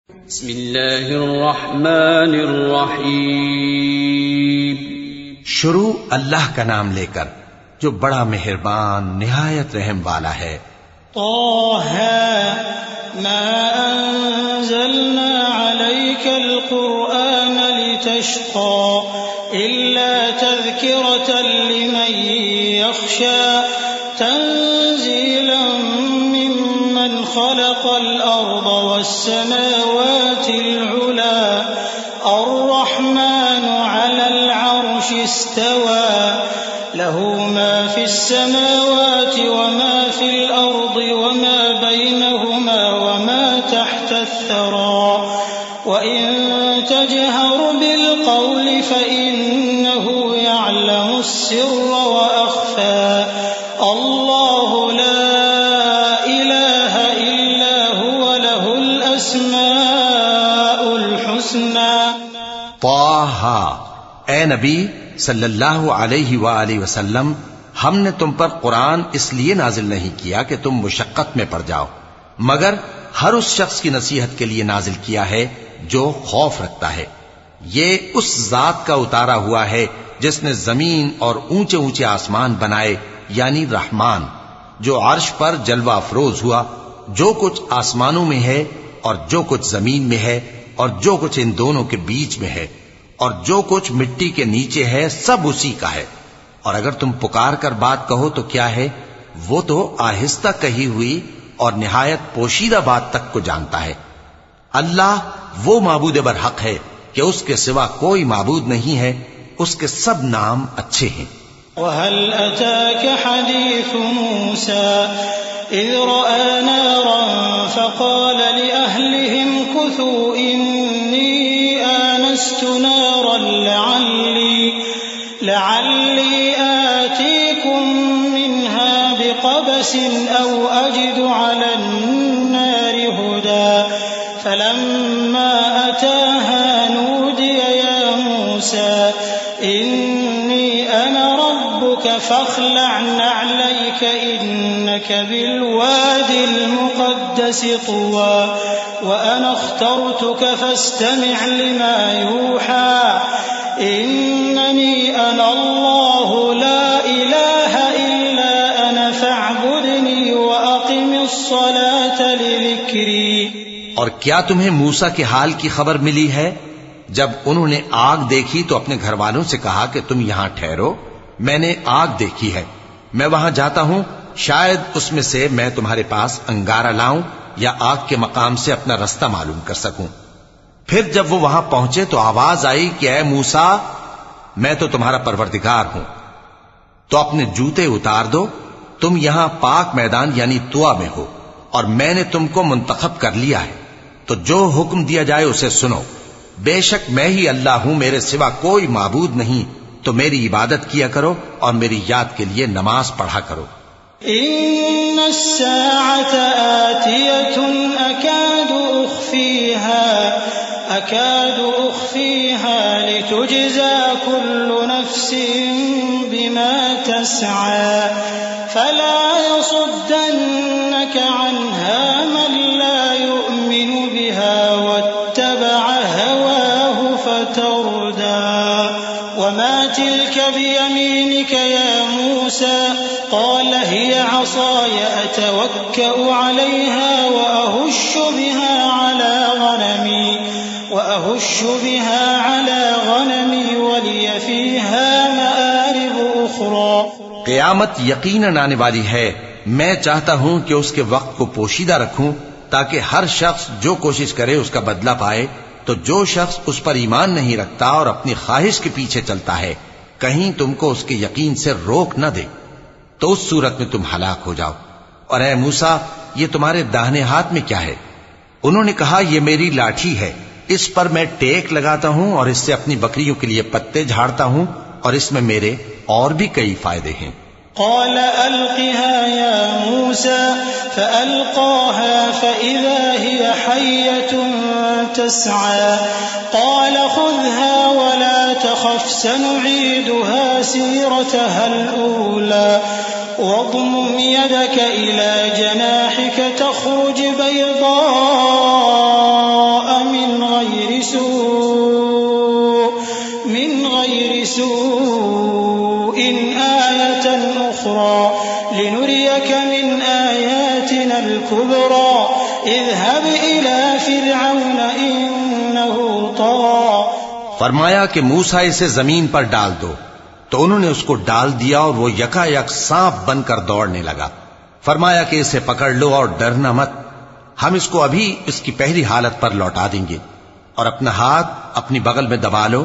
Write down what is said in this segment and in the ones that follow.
بسم اللہ الرحمن الرحیم. شروع اللہ کا نام لے کر جو بڑا مہربان نہایت رحم والا ہے. طه ما انزلنا عليك القرآن لتشقى إلا تذكرة لمن يخشى تنزيلا ممن خلق الأرض والسماوات العلى الرحمن على العرش استوى له ما في السماوات وما في الأرض وما بينهما وما تحت الثرى وإن تجهر بالقول فإنه يعلم السر وأخفى الله لا إله إلا هو له الأسماء الحسنى. طه، اے نبی صلی اللہ علیہ وآلہ وسلم، ہم نے تم پر قرآن اس لیے نازل نہیں کیا کہ تم مشقت میں پڑ جاؤ، مگر ہر اس شخص کی نصیحت کے لیے نازل کیا ہے جو خوف رکھتا ہے. یہ اس ذات کا اتارا ہوا ہے جس نے زمین اور اونچے اونچے آسمان بنائے، یعنی رحمان، جو عرش پر جلوہ افروز ہوا. جو کچھ آسمانوں میں ہے اور جو کچھ زمین میں ہے اور جو کچھ ان دونوں کے بیچ میں ہے اور جو کچھ مٹی کے نیچے ہے، سب اسی کا ہے. اور اگر تم پکار کر بات کہو تو کیا ہے، وہ تو آہستہ کہی ہوئی اور نہایت پوشیدہ بات تک کو جانتا ہے. اللہ وہ معبود برحق ہے کہ اس کے سوا کوئی معبود نہیں ہے، اس کے سب نام اچھے ہیں. وهل أتاك حديث موسى إذ رأى نارا فقال لأهلهم كثوا إني آنست نارا لعلي آتيكم منها بقبس أو أجد على النار هدى فلما أتاها نودي يا موسى إني أنا ربك فاخلع نعليك إنك بالواد المقدس طوى وأنا اخترتك فاستمع لما يوحى إنني أنا الله لا إله إلا أنا فاعبدني وأقم الصلاة لذكري. اور کیا تمہیں موسیٰ کے حال کی خبر ملی ہے جب انہوں نے آگ دیکھی تو اپنے گھر والوں سے کہا کہ تم یہاں ٹھہرو، میں نے آگ دیکھی ہے، میں وہاں جاتا ہوں، شاید اس میں سے میں تمہارے پاس انگارہ لاؤں یا آگ کے مقام سے اپنا رستہ معلوم کر سکوں. پھر جب وہ وہاں پہنچے تو آواز آئی کہ اے موسیٰ، میں تو تمہارا پروردگار ہوں، تو اپنے جوتے اتار دو، تم یہاں پاک میدان یعنی طویٰ میں ہو اور میں نے تم کو منتخب کر لیا ہے، تو جو حکم دیا جائے اسے سنو. بے شک میں ہی اللہ ہوں، میرے سوا کوئی معبود نہیں، تو میری عبادت کیا کرو اور میری یاد کے لیے نماز پڑھا کرو. إن الساعة آتية أكاد أخفيها لتجزى كل نفس بما تسعى فلا يصدنك عنها من لا يؤمن بها واتبع هواه فتردى. وما تلك بيمينك يا موسى قال هي عصاي أتوكأ عليها وأهش بها على غنمي ولي فيها مآرب أخرى. قیامت یقیناً آنے والی ہے، میں چاہتا ہوں کہ اس کے وقت کو پوشیدہ رکھوں تاکہ ہر شخص جو کوشش کرے اس کا بدلہ پائے. تو جو شخص اس پر ایمان نہیں رکھتا اور اپنی خواہش کے پیچھے چلتا ہے کہیں تم کو اس کے یقین سے روک نہ دے، تو اس صورت میں تم ہلاک ہو جاؤ. اور اے موسیٰ، یہ تمہارے داہنے ہاتھ میں کیا ہے؟ انہوں نے کہا یہ میری لاٹھی ہے، اس پر میں ٹیک لگاتا ہوں اور اس سے اپنی بکریوں کے لیے پتے جھاڑتا ہوں اور اس میں میرے اور بھی کئی فائدے ہیں. قال ألقها يا موسى فألقاها فإذا هي حية تسعى قال خذها ولا تخف سنعيدها سيرتها الأولى واضمم يدك إلى جناحك تخرج بيضاء أخرى لنريك من آياتنا الكبرى اذهب إلى فرعون إنه طغى. فرمایا کہ موسیٰ اسے زمین پر ڈال دو، تو انہوں نے اس کو ڈال دیا اور وہ یکا یک سانپ بن کر دوڑنے لگا. فرمایا کہ اسے پکڑ لو اور ڈرنا مت، ہم اس کو ابھی اس کی پہلی حالت پر لوٹا دیں گے، اور اپنا ہاتھ اپنی بغل میں دبا لو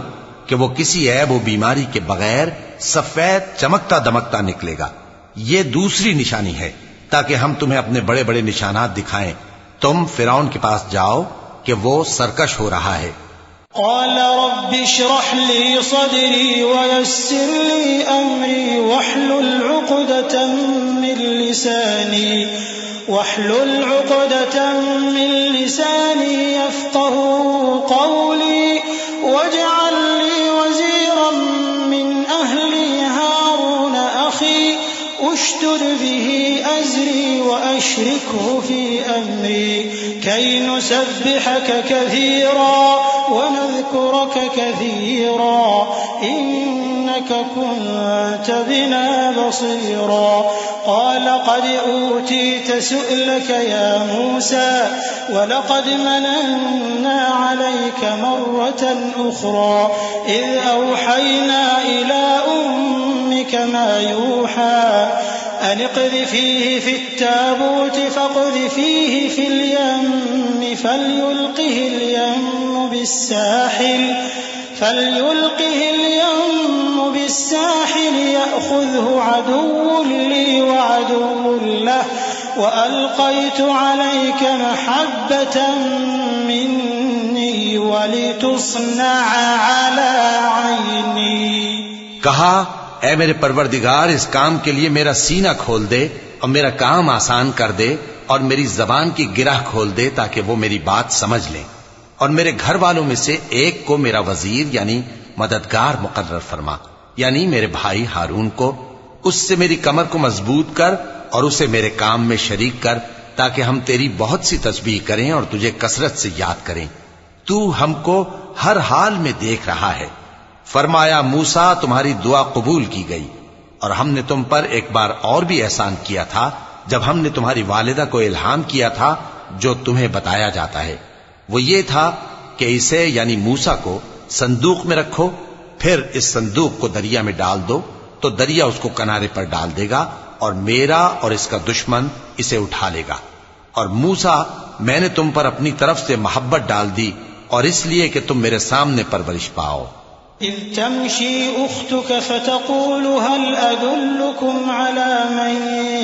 کہ وہ کسی عیب و بیماری کے بغیر سفید چمکتا دمکتا نکلے گا. یہ دوسری نشانی ہے تاکہ ہم تمہیں اپنے بڑے بڑے نشانات دکھائیں. تم فرعون کے پاس جاؤ کہ وہ سرکش ہو رہا ہے. قال رب اشرح لي صدري ويسر لي أمري واحلل عقدة من لساني يفقهوا قولي واجعل لي وزيرا من أهلي هارون أخي اشدد به أزري وأشركه في أمري كي نسبحك كثيرا ونذكرك كثيرا إنك كنت بنا بصيرا. قال قد أوتيت سؤلك يا موسى ولقد مننا عليك مرة أخرى إذ أوحينا إلى أمك ما يوحى أن اقذفيه في التابوت فاقذفيه في اليم فليلقه اليم بالساحل يأخذه عدو لي وعدو له وألقيت عليك محبة مني ولتصنع على عيني. کہا اے میرے پروردگار اس کام کے لیے میرا سینہ کھول دے اور میرا کام آسان کر دے اور میری زبان کی گرہ کھول دے تاکہ وہ میری بات سمجھ لیں، اور میرے گھر والوں میں سے ایک کو میرا وزیر یعنی مددگار مقرر فرما، یعنی میرے بھائی ہارون کو. اس سے میری کمر کو مضبوط کر اور اسے میرے کام میں شریک کر تاکہ ہم تیری بہت سی تسبیح کریں اور تجھے کثرت سے یاد کریں. تو ہم کو ہر حال میں دیکھ رہا ہے. فرمایا موسیٰ تمہاری دعا قبول کی گئی، اور ہم نے تم پر ایک بار اور بھی احسان کیا تھا جب ہم نے تمہاری والدہ کو الہام کیا تھا جو تمہیں بتایا جاتا ہے. وہ یہ تھا کہ اسے یعنی موسیٰ کو صندوق میں رکھو، پھر اس صندوق کو دریا میں ڈال دو تو دریا اس کو کنارے پر ڈال دے گا اور میرا اور اس کا دشمن اسے اٹھا لے گا. اور موسیٰ میں نے تم پر اپنی طرف سے محبت ڈال دی اور اس لیے کہ تم میرے سامنے پرورش پاؤ. إذ تمشي أختك فتقول هل أدلكم على من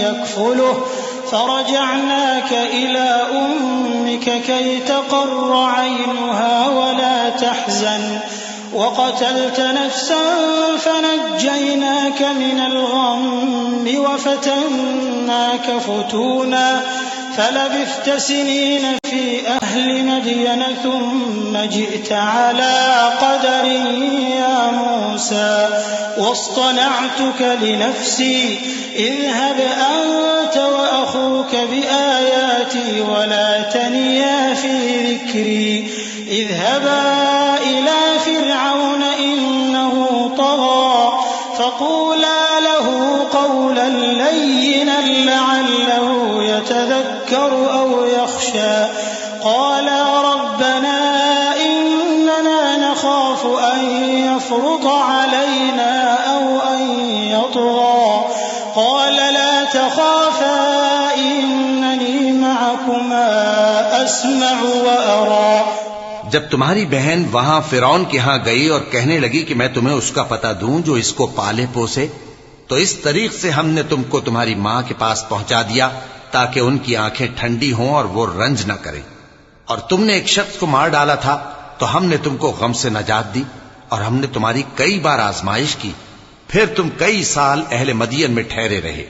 يكفله فرجعناك إلى أمك كي تقر عينها ولا تحزن وقتلت نفسا فنجيناك من الغم وفتناك فتونا فلبثت سنين في أهل مدين ثم جئت على قدر يا موسى واصطنعتك لنفسي اذهب أنت وأخوك بآياتي ولا تنيا في ذكري اذهبا إلى فرعون إنه طغى فقولا له قولا لينا لعله يتذكر أو يخشى قالا ربنا إننا نخاف أن يفرط علينا أو أن يطغى قال لا تخافا إنني معكما أسمع وأرى. جب تمہاری بہن وہاں فرعون کے ہاں گئی اور کہنے لگی کہ میں تمہیں اس کا پتہ دوں جو اس کو پالے پوسے، تو اس طریق سے ہم نے تم کو تمہاری ماں کے پاس پہنچا دیا تاکہ ان کی آنکھیں ٹھنڈی ہوں اور وہ رنج نہ کریں. اور تم نے ایک شخص کو مار ڈالا تھا تو ہم نے تم کو غم سے نجات دی، اور ہم نے تمہاری کئی بار آزمائش کی، پھر تم کئی سال اہل مدین میں ٹھہرے رہے.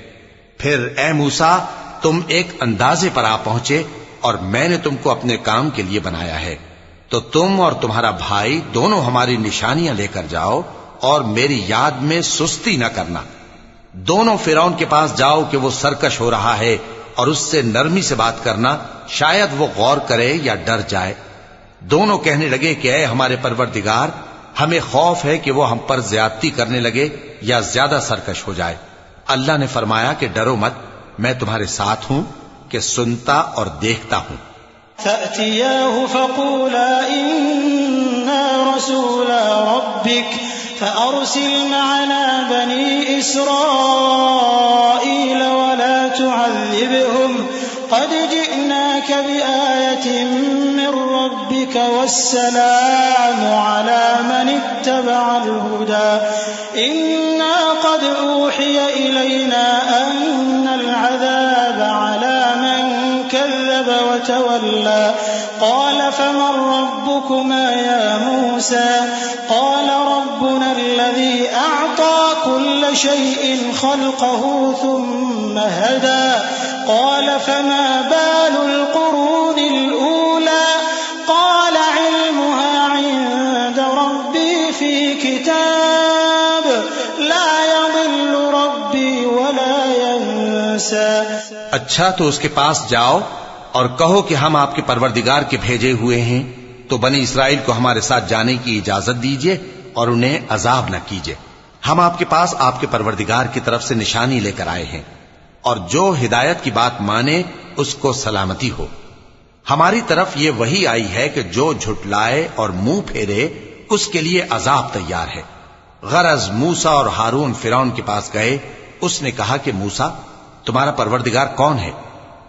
پھر اے موسیٰ تم ایک اندازے پر آ پہنچے اور میں نے تم کو اپنے کام کے لیے بنایا ہے، تو تم اور تمہارا بھائی دونوں ہماری نشانیاں لے کر جاؤ اور میری یاد میں سستی نہ کرنا. دونوں فرعون کے پاس جاؤ کہ وہ سرکش ہو رہا ہے اور اس سے نرمی سے بات کرنا، شاید وہ غور کرے یا ڈر جائے. دونوں کہنے لگے کہ اے ہمارے پروردگار، ہمیں خوف ہے کہ وہ ہم پر زیادتی کرنے لگے یا زیادہ سرکش ہو جائے. اللہ نے فرمایا کہ ڈرو مت، میں تمہارے ساتھ ہوں کہ سنتا اور دیکھتا ہوں۔ فأتياه فقولا إنا رسولا ربك فأرسل معنا بني إسرائيل ولا تعذبهم قد جئناك بآية من ربك والسلام على من اتبع الهدى إنا قد أوحي إلينا أن العذاب على من كذب وتولى قال فمن ربكما يا موسى قال ربنا الذي أعطى كل شيء خلقه ثم هدى قال فما بال القرون الأولى قال علمها عند ربي في كتاب لا يضل ربي ولا ينسى۔ اچھا تو اس کے پاس جاؤ اور کہو کہ ہم آپ کے پروردگار کے بھیجے ہوئے ہیں، تو بنی اسرائیل کو ہمارے ساتھ جانے کی اجازت دیجیے اور انہیں عذاب نہ کیجیے۔ ہم آپ کے پاس آپ کے پروردگار کی طرف سے نشانی لے کر آئے ہیں، اور جو ہدایت کی بات مانے اس کو سلامتی ہو۔ ہماری طرف یہ وحی آئی ہے کہ جو جھٹلائے اور منہ پھیرے اس کے لیے عذاب تیار ہے۔ غرض موسیٰ اور ہارون فرعون کے پاس گئے، اس نے کہا کہ موسیٰ تمہارا پروردگار کون ہے؟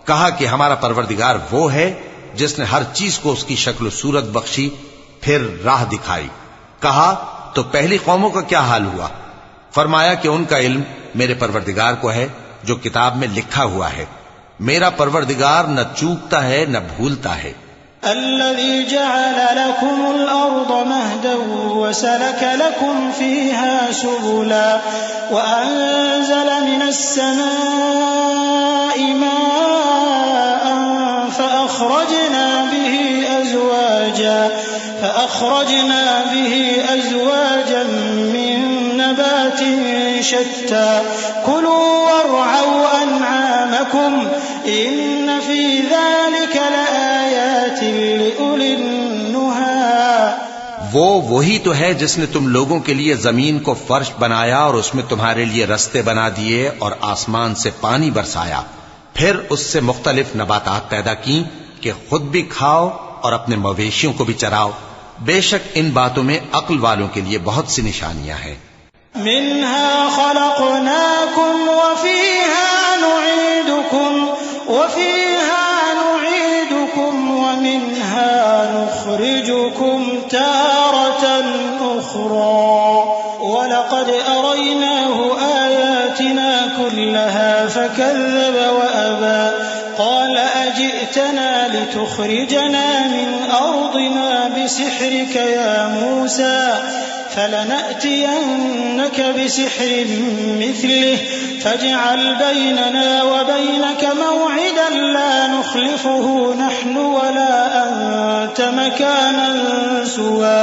کہا کہ ہمارا پروردگار وہ ہے جس نے ہر چیز کو اس کی شکل و صورت بخشی، پھر راہ دکھائی۔ کہا تو پہلی قوموں کا کیا حال ہوا؟ فرمایا کہ ان کا علم میرے پروردگار کو ہے جو کتاب میں لکھا ہوا ہے، میرا پروردگار نہ چوکتا ہے نہ بھولتا ہے۔ الذي جعل لكم الأرض مهدا وسلك لكم فيها سبلا وأنزل من السماء ماء فأخرجنا به أزواجا من نبات شتى كلوا وارعوا أنعامكم إن في ذلك لآيات لأولي النهى۔ وہی تو ہے جس نے تم لوگوں کے لیے زمین کو فرش بنایا اور اس میں تمہارے لیے رستے بنا دیے اور آسمان سے پانی برسایا، پھر اس سے مختلف نباتات پیدا کی کہ خود بھی کھاؤ اور اپنے مویشیوں کو بھی چراؤ۔ بے شک ان باتوں میں عقل والوں کے لیے بہت سی نشانیاں ہیں۔ منها خلقناكم وفيها نعيدكم ومنها نخرجكم تارة أخرى ولقد أريناه آياتنا كلها فكذب وأبى قال أجئتنا لتخرجنا من أرضنا بسحرك يا موسى فلنأتينك بسحر مثله فاجعل بيننا وبينك موعدا لا نخلفه نحن ولا أنت مكانا سوى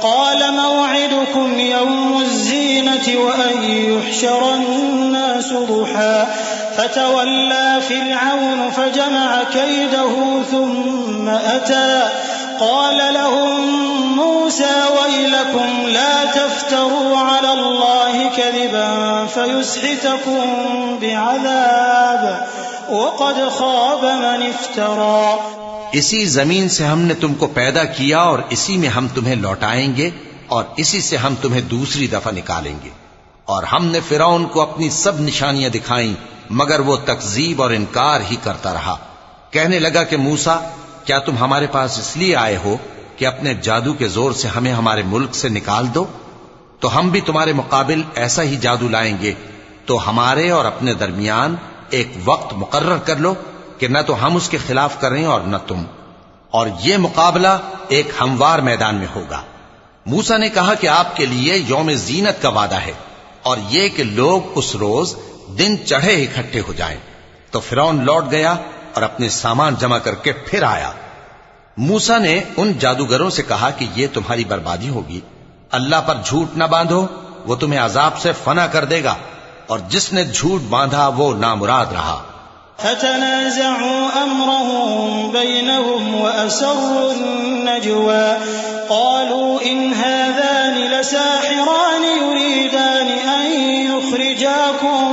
قال موعدكم يوم الزينة وأن يحشر الناس ضحى فتولى فرعون فجمع كيده ثم أتى قال لهم موسى ويلكم لا تفتروا على الله كذبا فيسحتكم بعذاب وقد خاب من افترى۔ اسی زمین سے ہم نے تم کو پیدا کیا اور اسی میں ہم تمہیں لوٹائیں گے اور اسی سے ہم تمہیں دوسری دفعہ نکالیں گے۔ اور ہم نے فرعون کو اپنی سب نشانیاں دکھائیں مگر وہ تکذیب اور انکار ہی کرتا رہا۔ کہنے لگا کہ موسیٰ کیا تم ہمارے پاس اس لیے آئے ہو کہ اپنے جادو کے زور سے ہمیں ہمارے ملک سے نکال دو؟ تو ہم بھی تمہارے مقابل ایسا ہی جادو لائیں گے، تو ہمارے اور اپنے درمیان ایک وقت مقرر کر لو کہ نہ تو ہم اس کے خلاف کریں اور نہ تم، اور یہ مقابلہ ایک ہموار میدان میں ہوگا۔ موسیٰ نے کہا کہ آپ کے لیے یوم زینت کا وعدہ ہے اور یہ کہ لوگ اس روز دن چڑھے اکٹھے ہو جائیں۔ تو فرعون لوٹ گیا اور اپنے سامان جمع کر کے پھر آیا۔ موسیٰ نے ان جادوگروں سے کہا کہ یہ تمہاری بربادی ہوگی، اللہ پر جھوٹ نہ باندھو، وہ تمہیں عذاب سے فنا کر دے گا، اور جس نے جھوٹ باندھا وہ نامراد رہا۔ فتنازعوا أمرهم بينهم وأسروا النجوى قالوا إن هذان لساحران يريدان أن يخرجاكم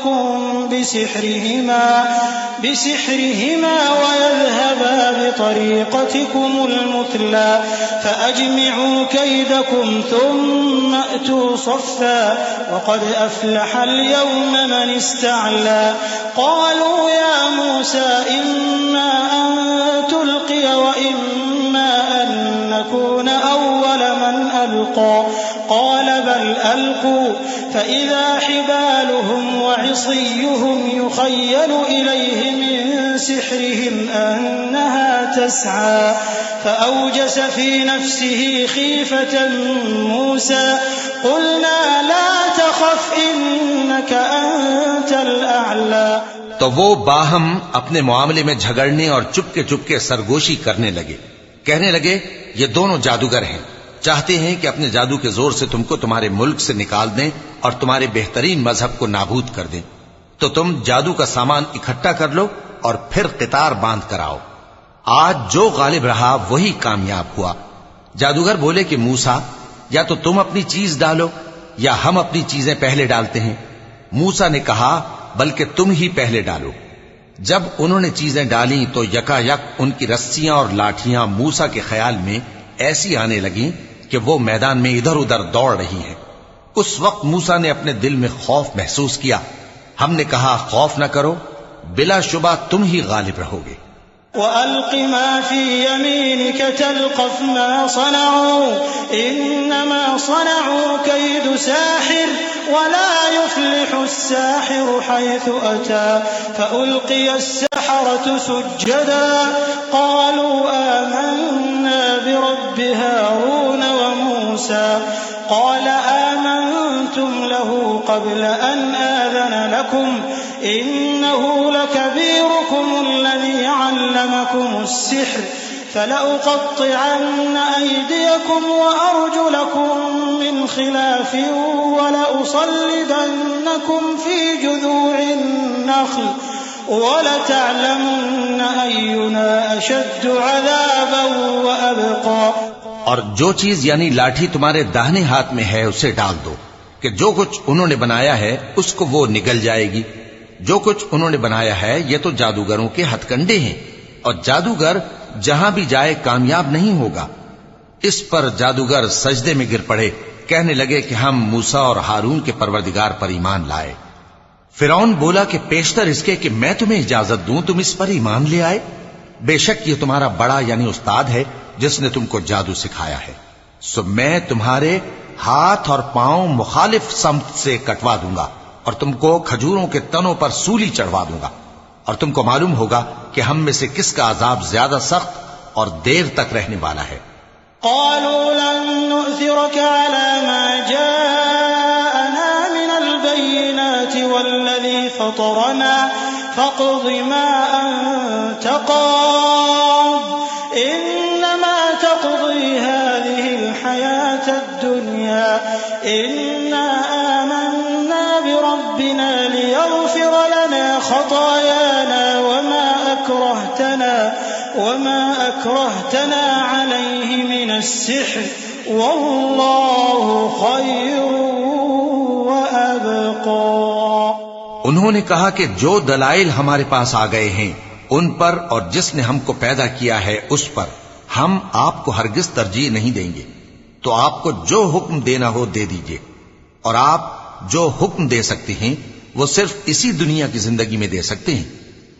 ربكم بسحرهما ويذهبا بطريقتكم المثلى فأجمعوا كيدكم ثم أتوا صفا وقد أفلح اليوم من استعلى قالوا يا موسى إما أن تلقي وإما أن نكون أول من ألقى قال بل ألقوا فإذا حبالهم وعصيهم يخيل إليه من سحرهم أنها تسعى فأوجس في نفسه خيفة موسى قلنا لا تخف إنك أنت الأعلى تو وہ باہم اپنے معاملے میں جھگڑنے اور چپکے سرگوشی کرنے لگے، کہنے لگے یہ دونوں جادوگر ہیں، چاہتے ہیں کہ اپنے جادو کے زور سے تم کو تمہارے ملک سے نکال دیں اور تمہارے بہترین مذہب کو نابود کر دیں، تو تم جادو کا سامان اکٹھا کر لو اور پھر قطار باندھ کر آؤ، آج جو غالب رہا وہی کامیاب ہوا۔ جادوگر بولے کہ موسیٰ یا تو تم اپنی چیز ڈالو یا ہم اپنی چیزیں پہلے ڈالتے ہیں۔ موسیٰ نے کہا بلکہ تم ہی پہلے ڈالو۔ جب انہوں نے چیزیں ڈالیں تو یکا یک ان کی رسیاں اور لاٹھیاں موسیٰ کے خیال میں ایسی آنے لگیں کہ وہ میدان میں ادھر ادھر دوڑ رہی ہیں۔ اس وقت موسیٰ نے اپنے دل میں خوف محسوس کیا۔ ہم نے کہا خوف نہ کرو، بلا شبہ تم ہی غالب رہو گے۔ وَأَلْقِ مَا فِي يَمِينِكَ تَلْقَفْ مَا صَنَعُوا إِنَّمَا صَنَعُوا كَيْدُ سَاحِرٍ وَلَا يُفْلِحُ السَّاحِرُ حَيْثُ أَتَى فَأُلْقِيَ السَّحَرَةُ سُجَّدًا قَالُوا آمَنَّا بِرَبِّ هَارُونَ وَمُوسَى قَالَ آمَنْتُمْ لَهُ قَبْلَ أَنْ آذَنَ لَكُمْ إِنَّهُ لَكَبِيرُكُمُ الَّذِي عَلَّمَكُمُ السِّحْرَ فَلَأُقَطِّعَنَّ أَيْدِيَكُمْ وَأَرْجُلَكُمْ مِنْ خِلَافٍ وَلَأُصَلِّبَنَّكُمْ فِي جُذُوعِ النَّخْلِ وَلَتَعْلَمُنَّ أَيُّنَا أَشَدُّ عَذَابًا وَأَبْقَى۔ اور جو چیز یعنی لاٹھی تمہارے داہنے ہاتھ میں ہے اسے ڈال دو کہ جو کچھ انہوں نے بنایا ہے اس کو وہ نگل جائے گی۔ جو کچھ انہوں نے بنایا ہے یہ تو جادوگروں کے ہتھ کنڈے ہیں، اور جادوگر جہاں بھی جائے کامیاب نہیں ہوگا۔ اس پر جادوگر سجدے میں گر پڑے، کہنے لگے کہ ہم موسیٰ اور ہارون کے پروردگار پر ایمان لائے۔ فرعون بولا کہ پیشتر اس کے کہ میں تمہیں اجازت دوں تم اس پر ایمان لے آئے، بے شک یہ تمہارا بڑا یعنی استاد ہے جس نے تم کو جادو سکھایا ہے، سو میں تمہارے ہاتھ اور پاؤں مخالف سمت سے کٹوا دوں گا اور تم کو کھجوروں کے تنوں پر سولی چڑھوا دوں گا، اور تم کو معلوم ہوگا کہ ہم میں سے کس کا عذاب زیادہ سخت اور دیر تک رہنے والا ہے۔ قالوا لن نؤثرك على ما جاءنا من البينات والذي فطرنا فاقض ما أنت قاض إنما تقضي هذه الحياة الدنيا إنا آمنا بربنا ليغفر لنا خطايانا وما أكرهتنا عليه من السحر والله خير وأبقى۔ انہوں نے کہا کہ جو دلائل ہمارے پاس آ گئے ہیں ان پر اور جس نے ہم کو پیدا کیا ہے اس پر ہم آپ کو ہرگز ترجیح نہیں دیں گے، تو آپ کو جو حکم دینا ہو دے دیجئے، اور آپ جو حکم دے سکتے ہیں وہ صرف اسی دنیا کی زندگی میں دے سکتے ہیں۔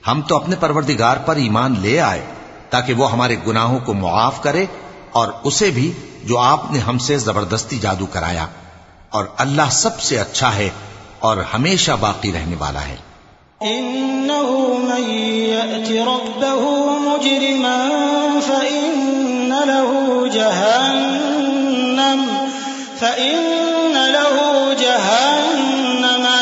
ہم تو اپنے پروردگار پر ایمان لے آئے تاکہ وہ ہمارے گناہوں کو معاف کرے، اور اسے بھی جو آپ نے ہم سے زبردستی جادو کرایا، اور اللہ سب سے اچھا ہے اور ہمیشہ باقی رہنے والا ہے۔ إنه من يأت ربه مجرما فإن له جهنم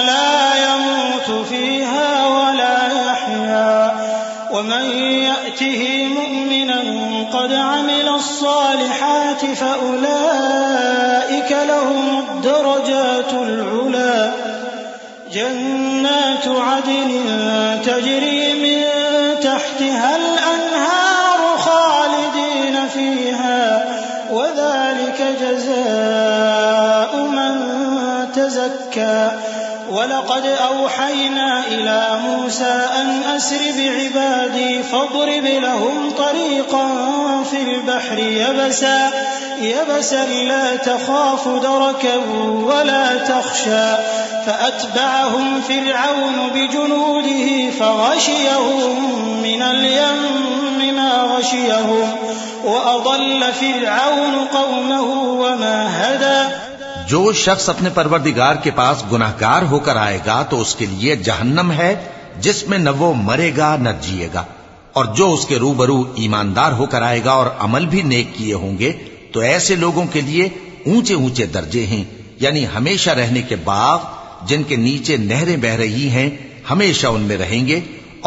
لا يموت فيها ولا يحيا ومن يأته مؤمنا قد عمل الصالحات فأولئك لهم الدرجات العلى جنات عدن تجري من تحتها الأنهار خالدين فيها وذلك جزاء من تزكى وَلَقَدْ أَوْحَيْنَا إِلَى مُوسَىٰ أَنْ أَسْرِ بِعِبَادِي فَاضْرِبْ لَهُمْ طَرِيقًا فِي الْبَحْرِ يَبَسًا لَا تَخَافُ دَرَكًا وَلَا تَخْشَىٰ فَأَتْبَعَهُمْ فِرْعَوْنُ بِجُنُودِهِ فَغَشِيَهُم مِّنَ الْيَمِّ مَا غَشِيَهُمْ وَأَضَلَّ فِرْعَوْنُ قَوْمَهُ وَمَا هَدَىٰ۔ جو شخص اپنے پروردگار کے پاس گناہگار ہو کر آئے گا تو اس کے لیے جہنم ہے جس میں نہ وہ مرے گا نہ جیے گا، اور جو اس کے روبرو ایماندار ہو کر آئے گا اور عمل بھی نیک کیے ہوں گے تو ایسے لوگوں کے لیے اونچے اونچے درجے ہیں، یعنی ہمیشہ رہنے کے باغ جن کے نیچے نہریں بہ رہی ہیں، ہمیشہ ان میں رہیں گے،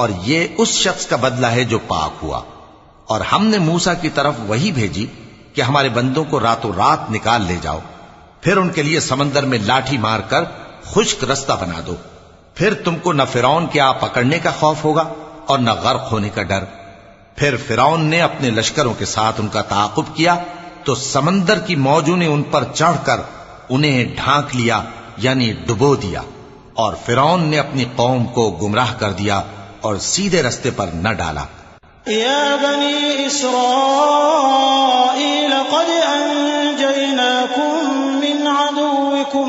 اور یہ اس شخص کا بدلہ ہے جو پاک ہوا۔ اور ہم نے موسیٰ کی طرف وہی بھیجی کہ ہمارے بندوں کو راتوں رات نکال لے جاؤ، پھر ان کے لیے سمندر میں لاٹھی مار کر خشک رستہ بنا دو، پھر تم کو نہ فرعون کے آ پکڑنے کا خوف ہوگا اور نہ غرق ہونے کا ڈر۔ پھر فرعون نے اپنے لشکروں کے ساتھ ان کا تعاقب کیا تو سمندر کی موجوں نے ان پر چڑھ کر انہیں ڈھانک لیا، یعنی ڈبو دیا، اور فرعون نے اپنی قوم کو گمراہ کر دیا اور سیدھے رستے پر نہ ڈالا۔ يا بني إسرائيل قد أنجيناكم من عدوكم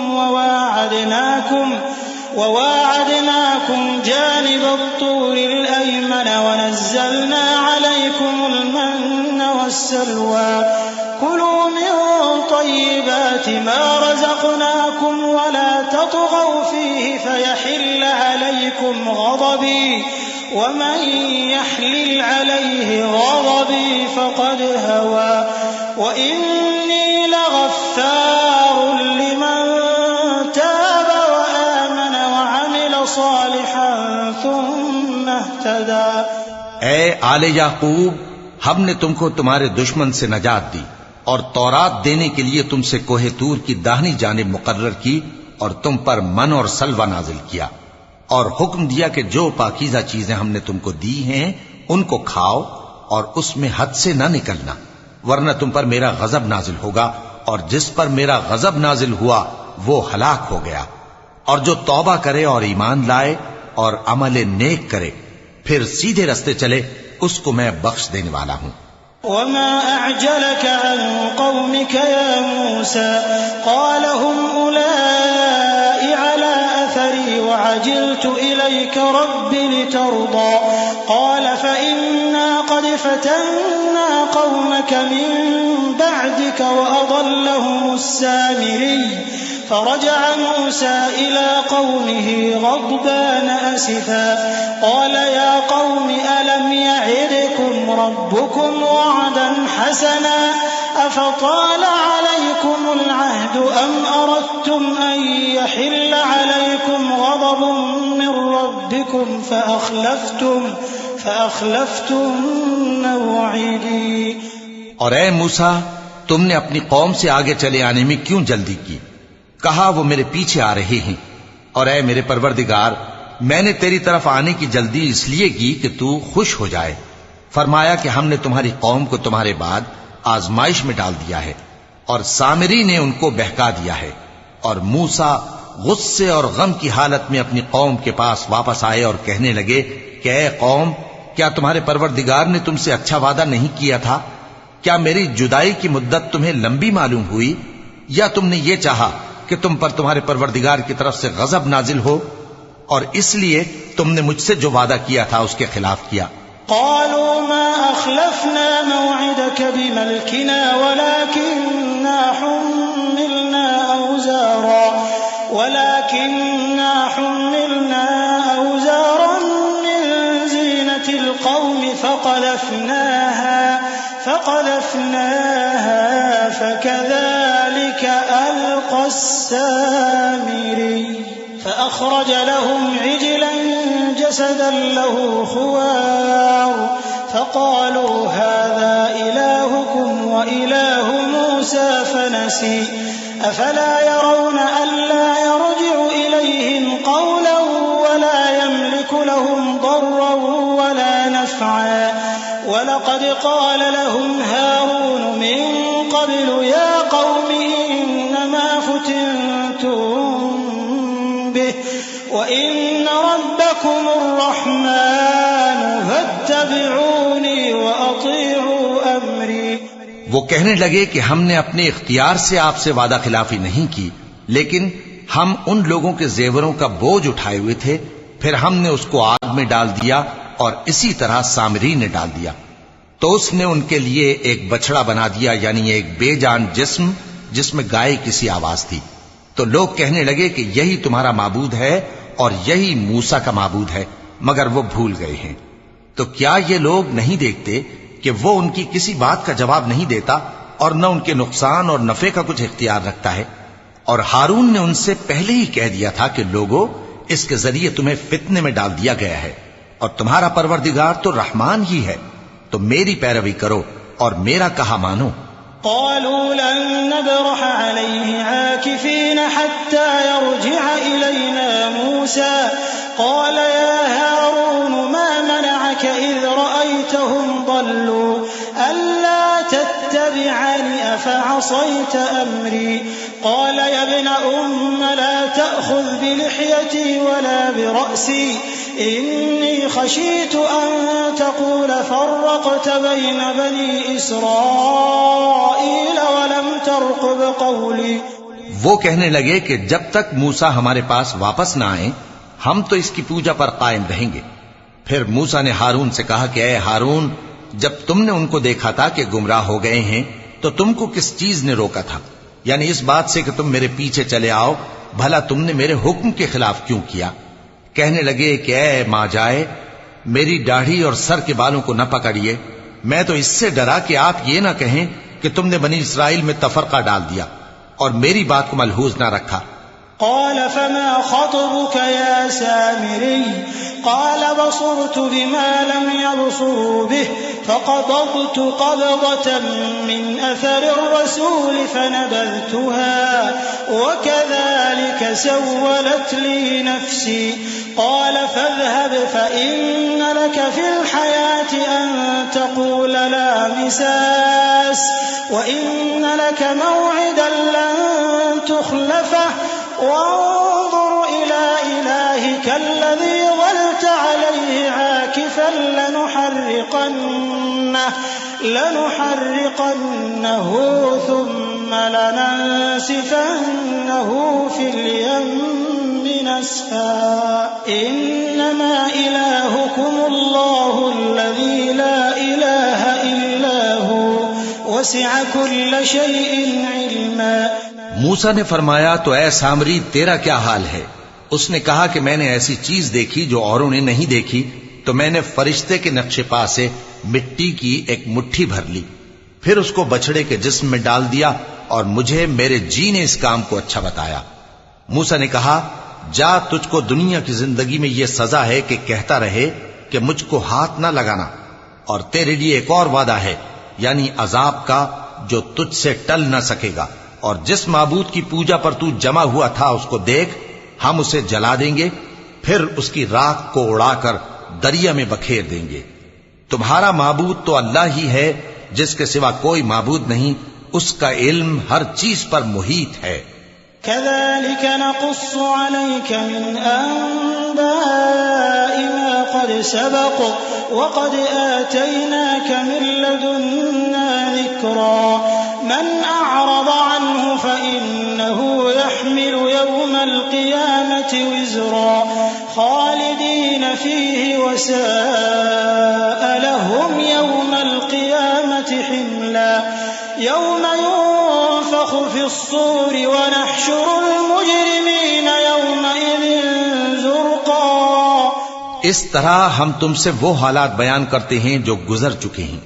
وواعدناكم جانب الطور الأيمن ونزلنا عليكم المن والسلوى كلوا من طيبات ما رزقناكم ولا تطغوا فيه فيحل عليكم غضبي ومن يحلل عليه غضبي فقد هوى وإني لغفار لمن تاب وآمن وعمل صالحا ثم اهتدى۔ اے آل یعقوب، ہم نے تم کو تمہارے دشمن سے نجات دی اور تورات دینے کے لیے تم سے کوہ طور کی داہنی جانب مقرر کی اور تم پر من اور سلوہ نازل کیا، اور حکم دیا کہ جو پاکیزہ چیزیں ہم نے تم کو دی ہیں ان کو کھاؤ اور اس میں حد سے نہ نکلنا، ورنہ تم پر میرا غضب نازل ہوگا، اور جس پر میرا غضب نازل ہوا وہ ہلاک ہو گیا۔ اور جو توبہ کرے اور ایمان لائے اور عمل نیک کرے پھر سیدھے رستے چلے اس کو میں بخش دینے والا ہوں۔ وما أعجلك عن قومك يا موسى قال هم أولئك على أثري وعجلت إليك رب لترضى قال فإنا قد فتنا قومك من بعدك وأضلهم السامري فرجع موسى إلى قومه غضبان أسفا قال يا قوم ألم يعدكم ربكم وعدا حسنا أفطال عليكم العهد أم أردتم أن يحل عليكم غضب من ربكم فأخلفتم موعدي۔ اور اے موسیٰ، تم نے اپنی قوم سے آگے چلے آنے میں کیوں جلدی کی؟ کہا وہ میرے پیچھے آ رہے ہیں، اور اے میرے پروردگار، میں نے تیری طرف آنے کی جلدی اس لیے کی کہ تو خوش ہو جائے۔ فرمایا کہ ہم نے تمہاری قوم کو تمہارے بعد آزمائش میں ڈال دیا ہے اور سامری نے ان کو بہکا دیا ہے۔ اور موسیٰ غصے اور غم کی حالت میں اپنی قوم کے پاس واپس آئے اور کہنے لگے کہ اے قوم، کیا تمہارے پروردگار نے تم سے اچھا وعدہ نہیں کیا تھا؟ کیا میری جدائی کی مدت تمہیں لمبی معلوم ہوئی، یا تم نے یہ چاہا کہ تم پر تمہارے پروردگار کی طرف سے غضب نازل ہو اور اس لیے تم نے مجھ سے جو وعدہ کیا تھا اس کے خلاف کیا؟ قالوا ما أخلفنا موعدك بملكنا ولكننا حملنا أوزارا من زينة القوم فقذفناها فكذلك ألقى السامري فأخرج لهم عجلا جسدا له خوار فقالوا هذا إلهكم وإله موسى فنسي أفلا يرون ألا يرجع إليهم قولا ولا يملك لهم ضرا ولا نفعا ولقد قال لهم هارون من قبل يا قوم إنما فتنتم به وہ کہنے لگے کہ ہم نے اپنے اختیار سے آپ سے وعدہ خلافی نہیں کی، لیکن ہم ان لوگوں کے زیوروں کا بوجھ اٹھائے ہوئے تھے، پھر ہم نے اس کو آگ میں ڈال دیا اور اسی طرح سامری نے ڈال دیا۔ تو اس نے ان کے لیے ایک بچڑا بنا دیا، یعنی ایک بے جان جسم جس میں گائے کسی آواز تھی۔ تو لوگ کہنے لگے کہ یہی تمہارا معبود ہے اور یہی موسیٰ کا معبود ہے، مگر وہ بھول گئے ہیں۔ تو کیا یہ لوگ نہیں دیکھتے کہ وہ ان کی کسی بات کا جواب نہیں دیتا اور نہ ان کے نقصان اور نفع کا کچھ اختیار رکھتا ہے؟ اور ہارون نے ان سے پہلے ہی کہہ دیا تھا کہ لوگو، اس کے ذریعے تمہیں فتنے میں ڈال دیا گیا ہے، اور تمہارا پروردگار تو رحمان ہی ہے، تو میری پیروی کرو اور میرا کہا مانو۔ قالوا لن نبرح عليه عاكفين حتى يرجع إلينا موسى قال يا هارون ما منعك إذ رأيتهم ضلوا ألا تتبعني أفعصيت أمري قال يا ابن لا تأخذ بلحيتي ولا برأسي إني خشيت أن تقول فرقت بين بني إسرائيل ولم ترقب قولي۔ وہ کہنے لگے کہ جب تک موسیٰ ہمارے پاس واپس نہ آئیں ہم تو اس کی پوجا پر قائم رہیں گے۔ پھر موسیٰ نے ہارون سے کہا کہ اے ہارون، جب تم نے ان کو دیکھا تھا کہ گمراہ ہو گئے ہیں تو تم کو کس چیز نے روکا تھا؟ یعنی اس بات سے کہ تم میرے پیچھے چلے آؤ، بھلا تم نے میرے حکم کے خلاف کیوں کیا؟ کہنے لگے کہ اے ماں جائے، میری داڑھی اور سر کے بالوں کو نہ پکڑیے، میں تو اس سے ڈرا کہ آپ یہ نہ کہیں کہ تم نے بنی اسرائیل میں تفرقہ ڈال دیا اور میری بات کو ملحوظ نہ رکھا۔ قال فما خطبك يا سامري قال بصرت بما لم يبصروا به فقبضت قبضة من أثر الرسول فنبذتها وكذلك سولت لي نفسي قال فاذهب فإن لك في الحياة أن تقول لا مساس وإن لك موعدا لن تخلفه وانظر إلى إلهك الذي ظلت عليه عاكفا لنحرقنه ثم لننسفنه في اليم نسفا إنما إلهكم الله الذي لا إله إلا هو وسع كل شيء علما۔ موسیٰ نے فرمایا تو اے سامری تیرا کیا حال ہے؟ اس نے کہا کہ میں نے ایسی چیز دیکھی جو اوروں نے نہیں دیکھی، تو میں نے فرشتے کے نقش پا سے مٹی کی ایک مٹھی بھر لی، پھر اس کو بچڑے کے جسم میں ڈال دیا اور مجھے میرے جی نے اس کام کو اچھا بتایا۔ موسیٰ نے کہا جا، تجھ کو دنیا کی زندگی میں یہ سزا ہے کہ کہتا رہے کہ مجھ کو ہاتھ نہ لگانا، اور تیرے لیے ایک اور وعدہ ہے، یعنی عذاب کا جو تجھ سے ٹل نہ سکے گا، اور جس معبود کی پوجا پر تو جمع ہوا تھا اس کو دیکھ، ہم اسے جلا دیں گے، پھر اس کی راکھ کو اڑا کر دریا میں بکھیر دیں گے۔ تمہارا معبود تو اللہ ہی ہے، جس کے سوا کوئی معبود نہیں، اس کا علم ہر چیز پر محیط ہے۔ كذلك نقص عليك من أنباء ما قد سبق وقد آتيناك من لدنا ذكرا من أعرض عنه فإنه يحمل يوم القيامة وزرا خالدين فيه وساء لهم يوم القيامة حملا يوم ينفخ في الصور ونحشر المجرمين يومئذ زرقا۔ اس طرح ہم تم سے وہ حالات بیان کرتے ہیں جو گزر چکے ہیں،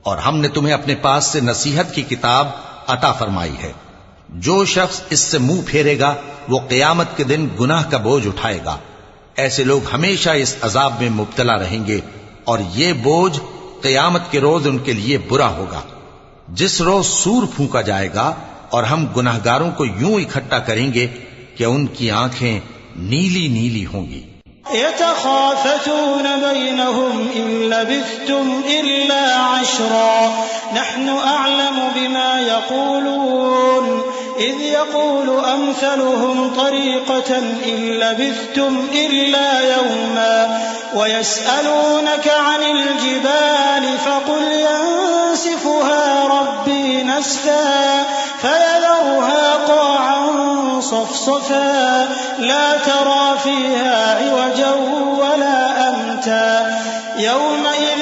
اور ہم نے تمہیں اپنے پاس سے نصیحت کی کتاب عطا فرمائی ہے۔ جو شخص اس سے منہ پھیرے گا وہ قیامت کے دن گناہ کا بوجھ اٹھائے گا۔ ایسے لوگ ہمیشہ اس عذاب میں مبتلا رہیں گے، اور یہ بوجھ قیامت کے روز ان کے لیے برا ہوگا، جس روز سور پھونکا جائے گا، اور ہم گناہگاروں کو یوں اکٹھا کریں گے کہ ان کی آنکھیں نیلی نیلی ہوں گی۔ يتخافتون بينهم إن لبثتم إلا عشرا نحن أعلم بما يقولون إذ يقول أمثلهم طريقة إن لبثتم إلا يوما ويسألونك عن الجبال فقل ينسفها ربي أسفا فيذرها قاعا صفصفا لا ترى فيها عوجا ولا أمتا يومئذ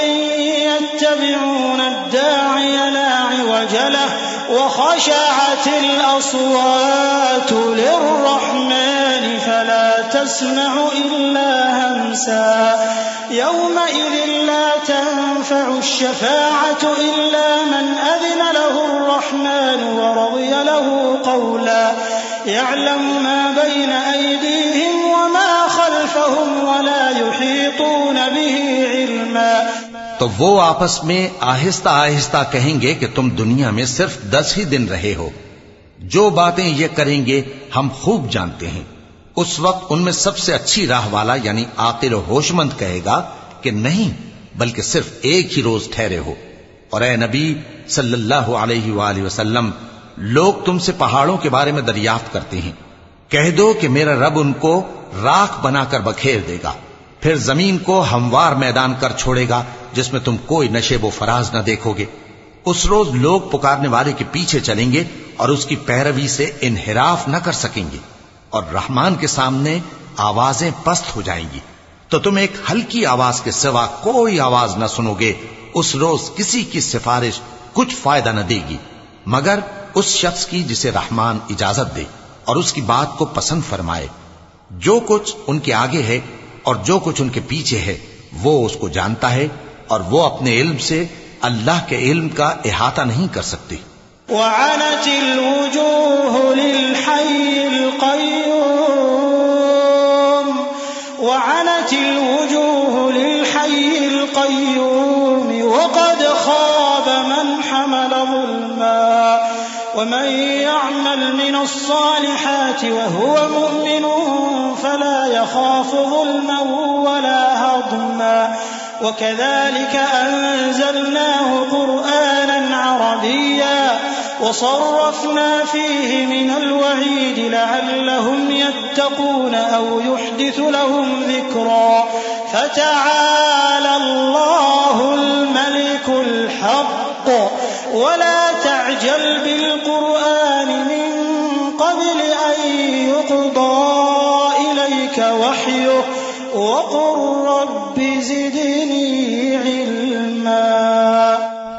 يتبعون الداعي لا عوج له وخشعت الأصوات للرحمن فلا تسمع إلا همسا يومئذ لا تنفع الشفاعة إلا من أذن له الرحمن ورضي له قولا يعلم ما بين أيديهم وما خلفهم ولا يحيطون به علما. تو وہ آپس میں آہستہ آہستہ کہیں گے کہ تم دنیا میں صرف 10 ہی دن رہے ہو. جو باتیں یہ کریں گے ہم خوب جانتے ہیں. اس وقت ان میں سب سے اچھی راہ والا یعنی عاقل و ہوش مند کہے گا کہ نہیں بلکہ صرف ایک ہی روز ٹھہرے ہو. اور اے نبی صلی اللہ علیہ وآلہ وسلم لوگ تم سے پہاڑوں کے بارے میں دریافت کرتے ہیں. کہہ دو کہ میرا رب ان کو راکھ بنا کر بکھیر دے گا پھر زمین کو ہموار میدان کر چھوڑے گا جس میں تم کوئی نشیب و فراز نہ دیکھو گے. اس روز لوگ پکارنے والے کے پیچھے چلیں گے اور اس کی پیروی سے انحراف نہ کر سکیں گے اور رحمان کے سامنے آوازیں پست ہو جائیں گی تو تم ایک ہلکی آواز کے سوا کوئی آواز نہ سنو گے. اس روز کسی کی سفارش کچھ فائدہ نہ دے گی مگر اس شخص کی جسے رحمان اجازت دے اور اس کی بات کو پسند فرمائے. جو کچھ ان کے آگے ہے اور جو کچھ ان کے پیچھے ہے وہ اس کو جانتا ہے اور وہ اپنے علم سے اللہ کے علم کا احاطہ نہیں کر سکتے. وعنت الوجوه للحي القيوم وعنت الوجوه للحي القيوم وقد خاب من حمل ظلما ومن يعمل من الصالحات وهو مؤمن فلا يخاف ظلما ولا هضما وكذلك أنزلناه قرآنا عربيا وصرفنا فيه من الوعيد لعلهم يتقون أو يحدث لهم ذكرا فتعالى الله الملك الحق ولا تعجل بالقرآن من قبل أن يقضى إليك وحيه وقل رب زدني علما.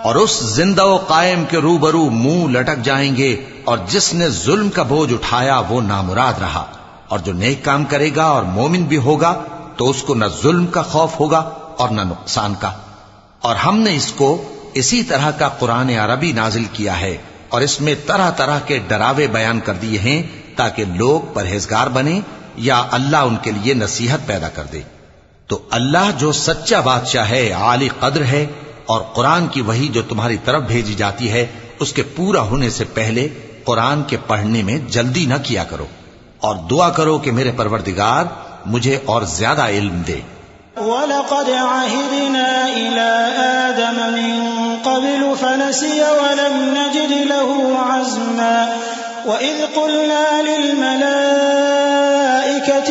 اور اس زندہ و قائم کے روبرو منہ لٹک جائیں گے اور جس نے ظلم کا بوجھ اٹھایا وہ نامراد رہا اور جو نیک کام کرے گا اور مومن بھی ہوگا تو اس کو نہ ظلم کا خوف ہوگا اور نہ نقصان کا. اور ہم نے اس کو اسی طرح کا قرآن عربی نازل کیا ہے اور اس میں طرح طرح کے ڈراوے بیان کر دیے ہیں تاکہ لوگ پرہیزگار بنیں یا اللہ ان کے لیے نصیحت پیدا کر دے. تو اللہ جو سچا بادشاہ ہے عالی قدر ہے اور قرآن کی وحی جو تمہاری طرف بھیجی جاتی ہے اس کے پورا ہونے سے پہلے قرآن کے پڑھنے میں جلدی نہ کیا کرو اور دعا کرو کہ میرے پروردگار مجھے اور زیادہ علم دے. وَلَقَدْ عَهِدْنَا إِلَىٰ آدَمَ مِن قَبْلُ فَنَسِيَ وَلَمْ نَجِدْ لَهُ عَزْمًا وَإِذْ قُلْنَا لِلْمَلَائِكَةِ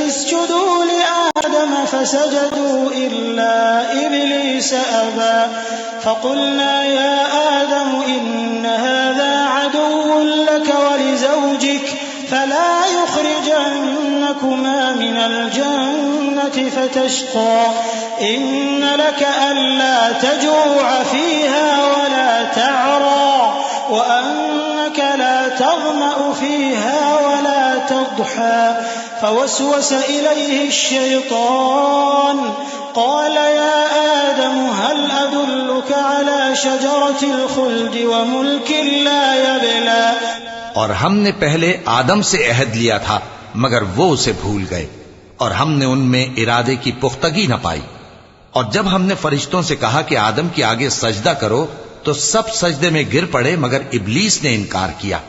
اسْجُدُوا لِآدَمَ فَسَجَدُوا إِلَّا إِبْلِيسَ أَبَىٰ فَقُلْنَا يَا آدَمُ إِنَّ هَٰذَا عَدُوٌّ لَّكَ وَلِزَوْجِكَ فَلَا يُخْرِجَنَّكُمَا مِنَ الْجَنَّةِ فَتَشْقَىٰ إِنَّ لَكَ أَلَّا تَجُوعَ فِيهَا وَلَا تَعْرَىٰ وَأَنَّكَ لَا تَظْمَأُ فِيهَا وَلَا تَضْحَىٰ فوسوس إليه الشيطان قال يا آدم هل أدلك على شجرة الخلد وملك لا يبلى. اور ہم نے پہلے آدم سے عہد لیا تھا مگر وہ اسے بھول گئے اور ہم نے ان میں ارادے کی پختگی نہ پائی. اور جب ہم نے فرشتوں سے کہا کہ آدم کے آگے سجدہ کرو تو سب سجدے میں گر پڑے مگر ابلیس نے انکار کیا.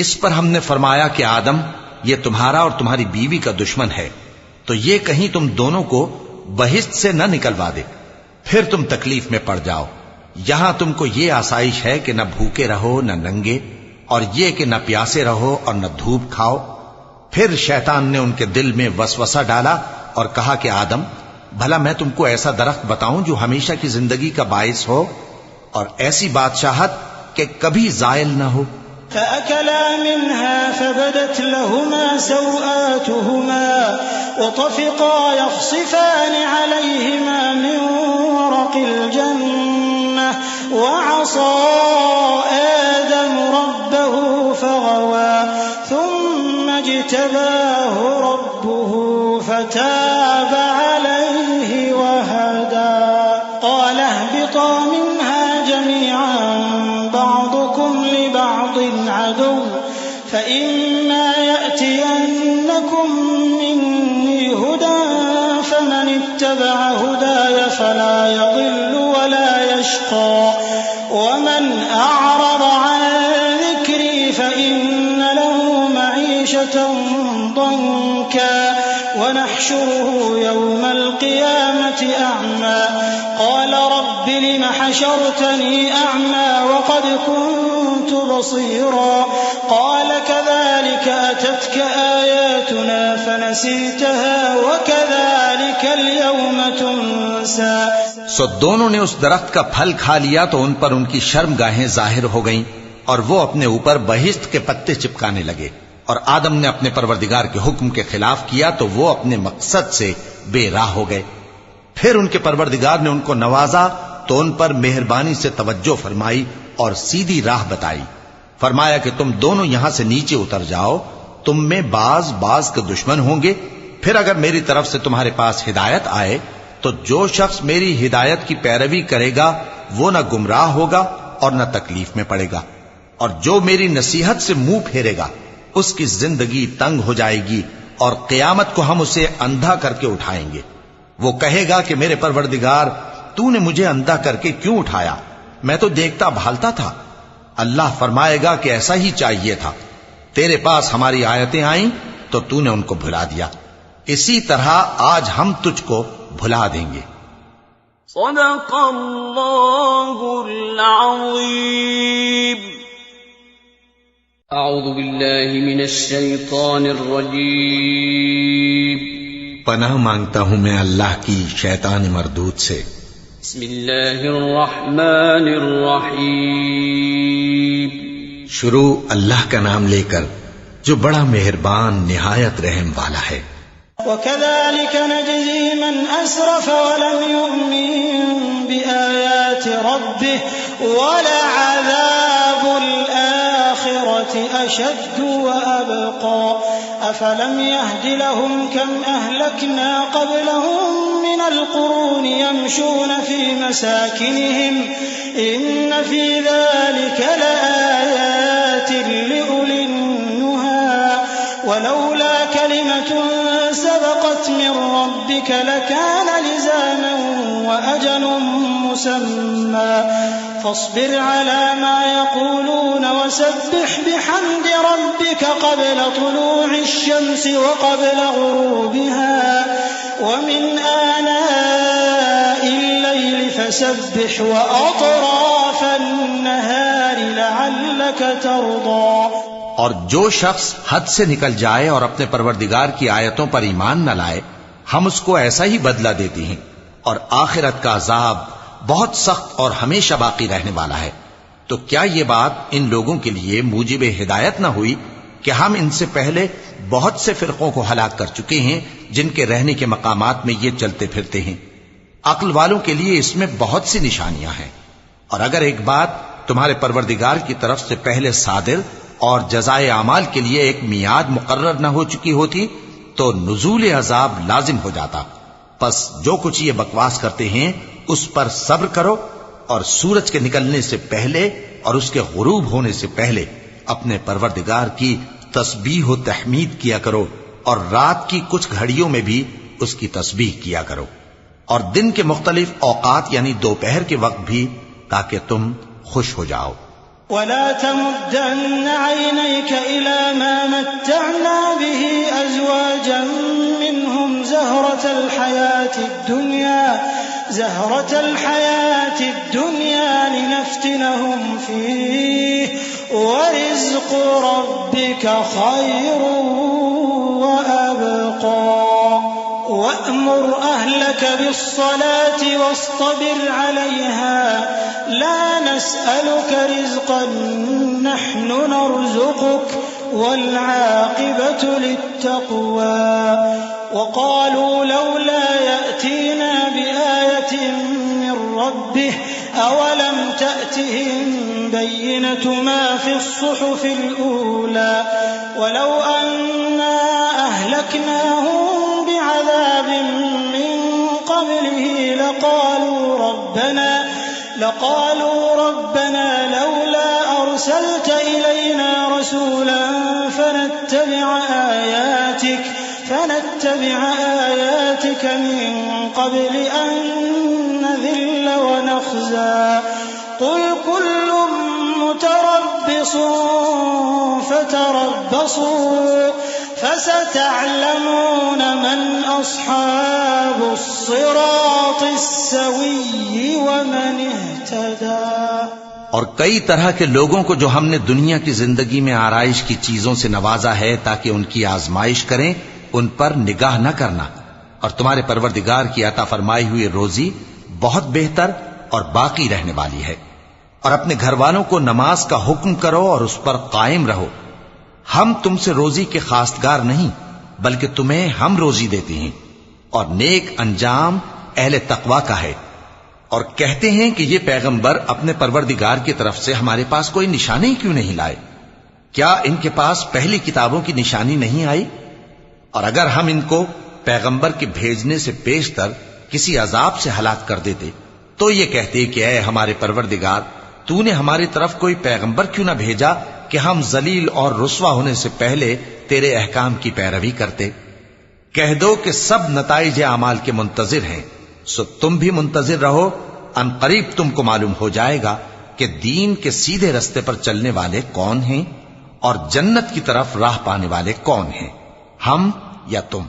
اس پر ہم نے فرمایا کہ آدم یہ تمہارا اور تمہاری بیوی کا دشمن ہے تو یہ کہیں تم دونوں کو بہشت سے نہ نکلوا دے پھر تم تکلیف میں پڑ جاؤ. یہاں تم کو یہ آسائش ہے کہ نہ بھوکے رہو نہ ننگے اور یہ کہ نہ پیاسے رہو اور نہ دھوپ کھاؤ. پھر شیطان نے ان کے دل میں وسوسہ ڈالا اور کہا کہ آدم بھلا میں تم کو ایسا درخت بتاؤں جو ہمیشہ کی زندگی کا باعث ہو اور ایسی بادشاہت کہ کبھی زائل نہ ہو۔ فأكلا منها فبدت لهما سوآتهما وطفقا يخصفان عليهما من ورق الجنة وعصى آدم ربه فغوى ثم اجتباه ربه فتاب عليه وهدى قال اهبطا منها جميعا بعضكم لبعض عدو فإما يأتينكم مني هدى فمن اتبع هداي فلا يضل ولا يشقى ومن أعرض عن ذكري فإن له معيشة ضنكا ونحشره يوم القيامة أعمى قال رب لم حشرتني أعمى وقد كنت بصيرا قال كذلك أتتك آياتنا فنسيتها وكذلك اليوم تنسى۔ سو دونوں نے اس درخت کا پھل کھا لیا تو ان پر ان کی شرم گاہیں ظاہر ہو گئیں اور وہ اپنے اوپر بہشت کے پتے چپکانے لگے، اور آدم نے اپنے پروردگار کے حکم کے خلاف کیا تو وہ اپنے مقصد سے بے راہ ہو گئے۔ پھر ان کے پروردگار نے ان کو نوازا تو ان پر مہربانی سے توجہ فرمائی اور سیدھی راہ بتائی، فرمایا کہ تم دونوں یہاں سے نیچے اتر جاؤ، تم میں بعض کے دشمن ہوں گے، پھر اگر میری طرف سے تمہارے پاس ہدایت آئے تو جو شخص میری ہدایت کی پیروی کرے گا وہ نہ گمراہ ہوگا اور نہ تکلیف میں پڑے گا، اور جو میری نصیحت سے منہ پھیرے گا اس کی زندگی تنگ ہو جائے گی، اور قیامت کو ہم اسے اندھا کر کے اٹھائیں گے۔ وہ کہے گا کہ میرے پروردگار تو نے مجھے اندھا کر کے کیوں اٹھایا، میں تو دیکھتا بھالتا تھا۔ اللہ فرمائے گا کہ ایسا ہی چاہیے تھا، تیرے پاس ہماری آیتیں آئیں تو تو نے ان کو بھلا دیا، اسی طرح آج ہم تجھ کو بھلا دیں گے۔ صدق اللہ العظیم۔ اعوذ باللہ من الشیطان الرجیم۔ پناہ مانگتا ہوں میں اللہ کی شیطان مردود سے۔ بسم اللہ الرحمن الرحیم۔ شروع اللہ کا نام لے کر جو بڑا مہربان نہایت رحم والا ہے۔ وكذلك نجزي من أسرف ولم يؤمن بآيات ربه ولعذاب الآخرة أشد وأبقى أفلم يهد لهم كم أهلكنا قبلهم من القرون يمشون في مساكنهم إن في ذلك لآيات لأولي النهى ولولا كلمة سبقت من ربك لكان لزاما وأجل مسمى فاصبر على ما يقولون وسبح بحمد ربك قبل طلوع الشمس وقبل غروبها ومن آناء الليل فسبح وأطراف النهار لعلك ترضى۔ اور جو شخص حد سے نکل جائے اور اپنے پروردگار کی آیتوں پر ایمان نہ لائے ہم اس کو ایسا ہی بدلہ دیتے ہیں، اور آخرت کا عذاب بہت سخت اور ہمیشہ باقی رہنے والا ہے۔ تو کیا یہ بات ان لوگوں کے لیے موجب ہدایت نہ ہوئی کہ ہم ان سے پہلے بہت سے فرقوں کو ہلاک کر چکے ہیں جن کے رہنے کے مقامات میں یہ چلتے پھرتے ہیں۔ عقل والوں کے لیے اس میں بہت سی نشانیاں ہیں، اور اگر ایک بات تمہارے پروردگار کی طرف سے پہلے صادر اور جزائے اعمال کے لیے ایک میعاد مقرر نہ ہو چکی ہوتی تو نزول عذاب لازم ہو جاتا۔ پس جو کچھ یہ بکواس کرتے ہیں اس پر صبر کرو، اور سورج کے نکلنے سے پہلے اور اس کے غروب ہونے سے پہلے اپنے پروردگار کی تسبیح و تحمید کیا کرو، اور رات کی کچھ گھڑیوں میں بھی اس کی تسبیح کیا کرو، اور دن کے مختلف اوقات یعنی دوپہر کے وقت بھی، تاکہ تم خوش ہو جاؤ۔ ولا تمدن عينيك إلى ما متعنا به أزواجا منهم زهرة الحياة الدنيا لنفتنهم فيه ورزق ربك خير وأبقى وأمر أهلك بالصلاة واصطبر عليها لا نسألك رزقا نحن نرزقك والعاقبة للتقوى وقالوا لولا يأتينا بآية من ربه أولم تأتهم بينة ما في الصحف الأولى ولو أنا أهلكناهم بعذاب من قبله لقالوا ربنا لولا أرسلت إلينا رسولا فنتبع آياتك من قبل أن نذل ونخزى قل كل متربص فتربصوا فستعلمون من أصحاب الصراط السوي ومن اهتدى. اور کئی طرح کے لوگوں کو جو ہم نے دنیا کی زندگی میں آرائش کی چیزوں سے نوازا ہے تاکہ ان کی آزمائش کریں، ان پر نگاہ نہ کرنا، اور تمہارے پروردگار کی عطا فرمائی ہوئی روزی بہت بہتر اور باقی رہنے والی ہے. اور اپنے گھر والوں کو نماز کا حکم کرو اور اس پر قائم رہو. ہم تم سے روزی کے خواستگار نہیں بلکہ تمہیں ہم روزی دیتے ہیں، اور نیک انجام اہل تقوی کا ہے. اور کہتے ہیں کہ یہ پیغمبر اپنے پروردگار کی طرف سے ہمارے پاس کوئی نشانی کیوں نہیں لائے؟ کیا ان کے پاس پہلی کتابوں کی نشانی نہیں آئی؟ اور اگر ہم ان کو پیغمبر کے بھیجنے سے بیشتر کسی عذاب سے ہلاک کر دیتے تو یہ کہتے کہ اے ہمارے پروردگار، تو نے ہماری طرف کوئی پیغمبر کیوں نہ بھیجا کہ ہم ذلیل اور رسوا ہونے سے پہلے تیرے احکام کی پیروی کرتے. کہہ دو کہ سب نتائج اعمال کے منتظر ہیں، سو تم بھی منتظر رہو. ان قریب تم کو معلوم ہو جائے گا کہ دین کے سیدھے رستے پر چلنے والے کون ہیں اور جنت کی طرف راہ پانے والے کون ہیں، ہم یا تم.